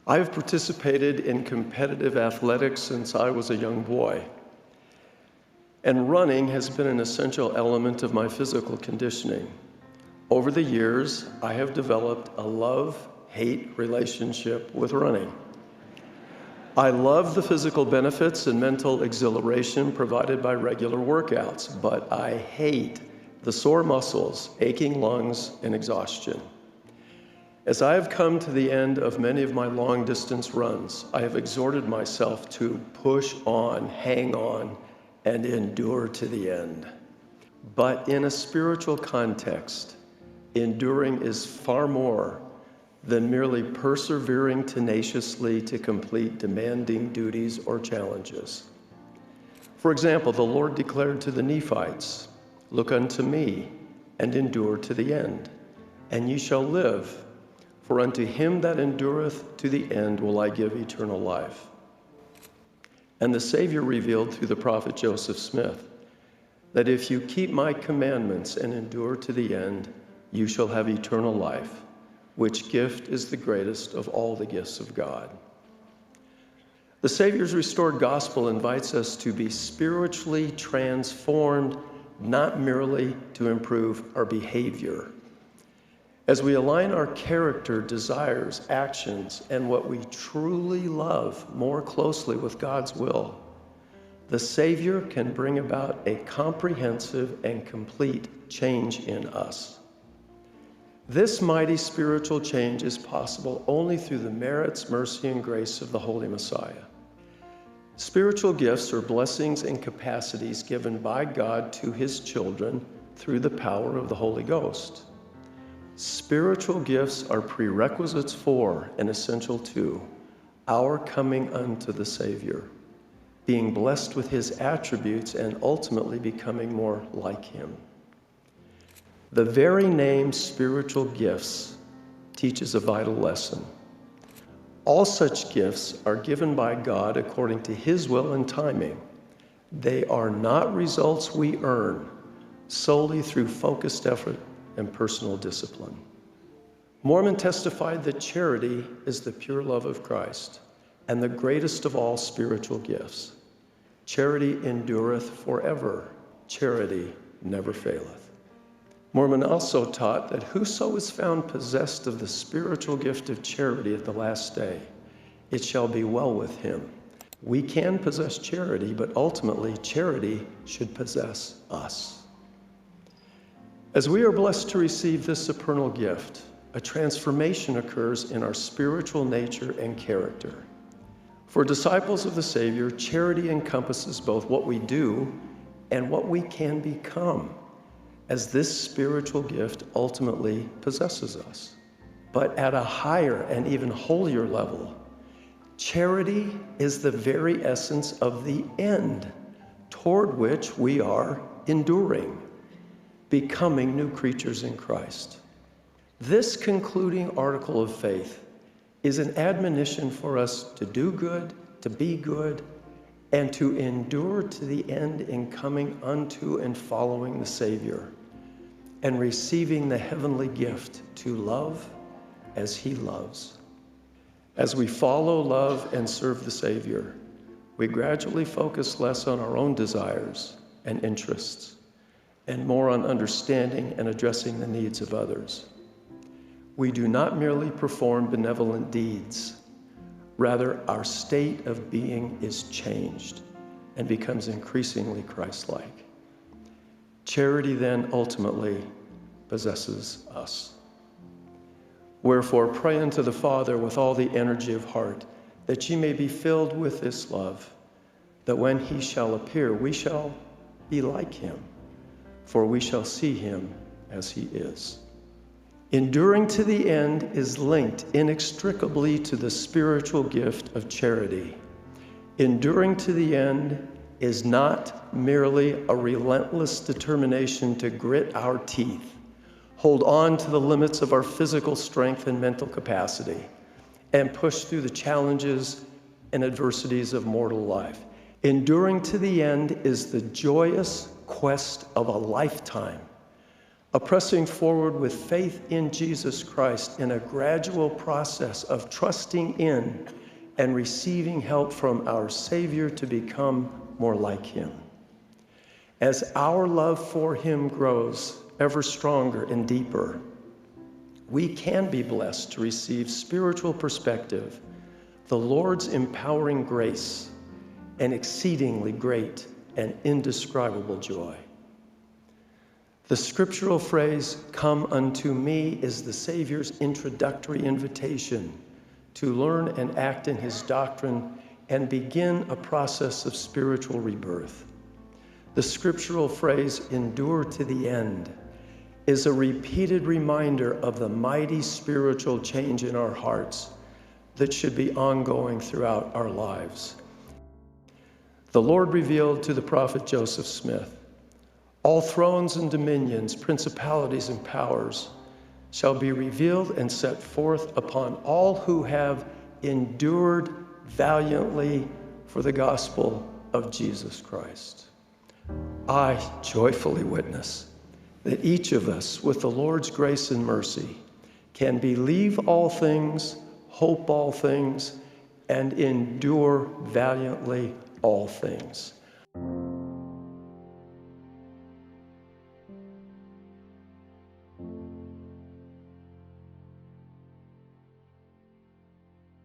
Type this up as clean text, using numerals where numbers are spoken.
I have participated in competitive athletics since I was a young boy, and running has been an essential element of my physical conditioning. Over the years, I have developed a love-hate relationship with running. I love the physical benefits and mental exhilaration provided by regular workouts, but I hate the sore muscles, aching lungs, and exhaustion. As I have come to the end of many of my long-distance runs, I have exhorted myself to push on, hang on, and endure to the end. But in a spiritual context, enduring is far more than merely persevering tenaciously to complete demanding duties or challenges. For example, the Lord declared to the Nephites, "Look unto me, and endure to the end, and ye shall live. For unto him that endureth to the end will I give eternal life." And the Savior revealed through the prophet Joseph Smith that if you keep my commandments and endure to the end, you shall have eternal life, which gift is the greatest of all the gifts of God. The Savior's restored gospel invites us to be spiritually transformed, not merely to improve our behavior. As we align our character, desires, actions, and what we truly love more closely with God's will, the Savior can bring about a comprehensive and complete change in us. This mighty spiritual change is possible only through the merits, mercy, and grace of the Holy Messiah. Spiritual gifts are blessings and capacities given by God to his children through the power of the Holy Ghost. Spiritual gifts are prerequisites for and essential to our coming unto the Savior, being blessed with his attributes and ultimately becoming more like him. The very name spiritual gifts teaches a vital lesson. All such gifts are given by God according to his will and timing. They are not results we earn solely through focused effort and personal discipline. Mormon testified that charity is the pure love of Christ and the greatest of all spiritual gifts. Charity endureth forever. Charity never faileth. Mormon also taught that whoso is found possessed of the spiritual gift of charity at the last day, it shall be well with him. We can possess charity, but ultimately charity should possess us. As we are blessed to receive this supernal gift, a transformation occurs in our spiritual nature and character. For disciples of the Savior, charity encompasses both what we do and what we can become, as this spiritual gift ultimately possesses us. But at a higher and even holier level, charity is the very essence of the end toward which we are enduring, becoming new creatures in Christ. This concluding article of faith is an admonition for us to do good, to be good, and to endure to the end in coming unto and following the Savior and receiving the heavenly gift to love as he loves. As we follow, love, and serve the Savior, we gradually focus less on our own desires and interests and more on understanding and addressing the needs of others. We do not merely perform benevolent deeds. Rather, our state of being is changed and becomes increasingly Christ-like. Charity then ultimately possesses us. Wherefore, pray unto the Father with all the energy of heart, that ye may be filled with this love, that when he shall appear, we shall be like him, for we shall see him as he is. Enduring to the end is linked inextricably to the spiritual gift of charity. Enduring to the end is not merely a relentless determination to grit our teeth, hold on to the limits of our physical strength and mental capacity, and push through the challenges and adversities of mortal life. Enduring to the end is the joyous quest of a lifetime a pressing forward with faith in Jesus Christ in a gradual process of trusting in and receiving help from our Savior to become more like him. As our love for him grows ever stronger and deeper, we can be blessed to receive spiritual perspective, the Lord's empowering grace, and exceedingly great and indescribable joy. The scriptural phrase, "Come unto me," is the Savior's introductory invitation to learn and act in his doctrine and begin a process of spiritual rebirth. The scriptural phrase, "Endure to the end," is a repeated reminder of the mighty spiritual change in our hearts that should be ongoing throughout our lives. The Lord revealed to the prophet Joseph Smith, "All thrones and dominions, principalities and powers shall be revealed and set forth upon all who have endured valiantly for the gospel of Jesus Christ." I joyfully witness that each of us, with the Lord's grace and mercy, can believe all things, hope all things, and endure valiantly all things.